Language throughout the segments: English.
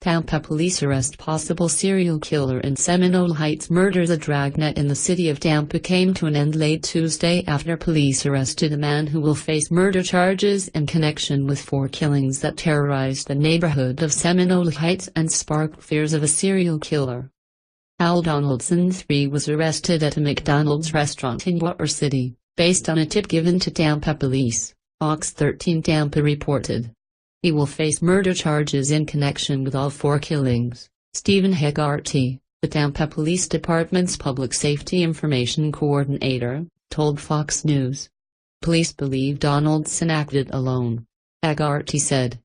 Tampa police arrest possible serial killer in Seminole Heights murder. The dragnet in the city of Tampa came to an end late Tuesday after police arrested a man who will face murder charges in connection with 4 killings that terrorized the neighborhood of Seminole Heights and sparked fears of a serial killer. Al Donaldson, 3, was arrested at a McDonald's restaurant in Water City, based on a tip given to Tampa police, Fox 13 Tampa reported. He will face murder charges in connection with all 4 killings, Stephen Hegarty, the Tampa Police Department's Public Safety Information Coordinator, told Fox News. Police believe Donaldson acted alone, Hegarty said.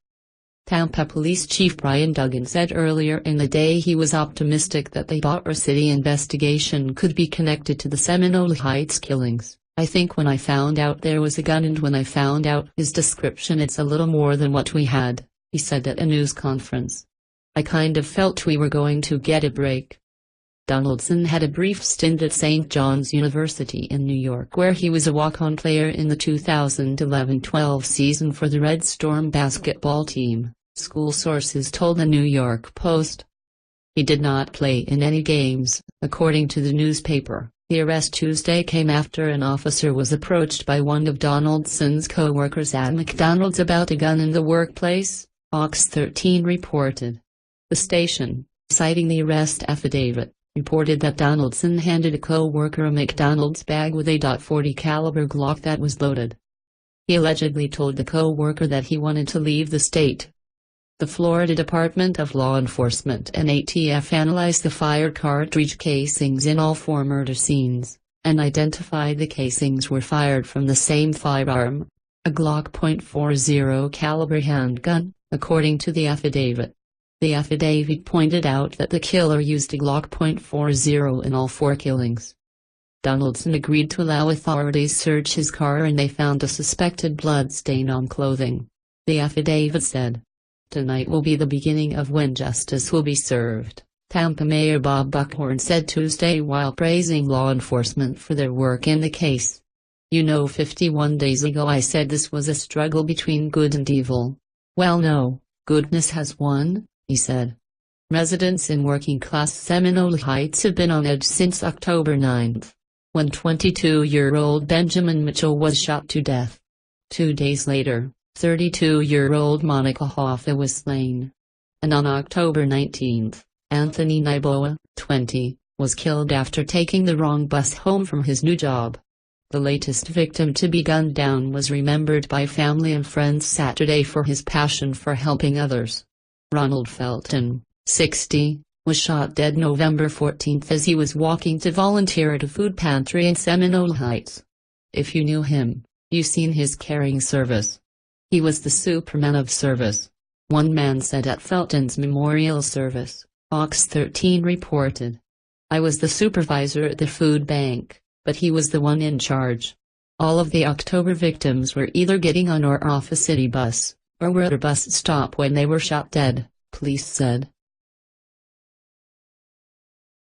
Tampa Police Chief Brian Duggan said earlier in the day he was optimistic that the Water City investigation could be connected to the Seminole Heights killings. I think when I found out there was a gun and when I found out his description it's a little more than what we had, he said at a news conference. I kind of felt we were going to get a break. Donaldson had a brief stint at St. John's University in New York where he was a walk-on player in the 2011-12 season for the Red Storm basketball team, school sources told the New York Post. He did not play in any games, according to the newspaper. The arrest Tuesday came after an officer was approached by one of Donaldson's co-workers at McDonald's about a gun in the workplace, Fox 13 reported. The station, citing the arrest affidavit, reported that Donaldson handed a co-worker a McDonald's bag with a .40 caliber Glock that was loaded. He allegedly told the co-worker that he wanted to leave the state. The Florida Department of Law Enforcement and ATF analyzed the fired cartridge casings in all 4 murder scenes, and identified the casings were fired from the same firearm, a Glock .40 caliber handgun, according to the affidavit. The affidavit pointed out that the killer used a Glock .40 in all 4 killings. Donaldson agreed to allow authorities search his car and they found a suspected blood stain on clothing, the affidavit said. Tonight will be the beginning of when justice will be served, Tampa Mayor Bob Buckhorn said Tuesday while praising law enforcement for their work in the case. You know, 51 days ago I said this was a struggle between good and evil. Well, no, goodness has won, he said. Residents in working-class Seminole Heights have been on edge since October 9, when 22-year-old Benjamin Mitchell was shot to death. 2 days later, 32-year-old Monica Hoffa was slain. And on October 19, Anthony Niboa, 20, was killed after taking the wrong bus home from his new job. The latest victim to be gunned down was remembered by family and friends Saturday for his passion for helping others. Ronald Felton, 60, was shot dead November 14 as he was walking to volunteer at a food pantry in Seminole Heights. If you knew him, you seen his caring service. He was the Superman of service, one man said at Felton's memorial service, Fox 13 reported. I was the supervisor at the food bank, but he was the one in charge. All of the October victims were either getting on or off a city bus, or were at a bus stop when they were shot dead, police said.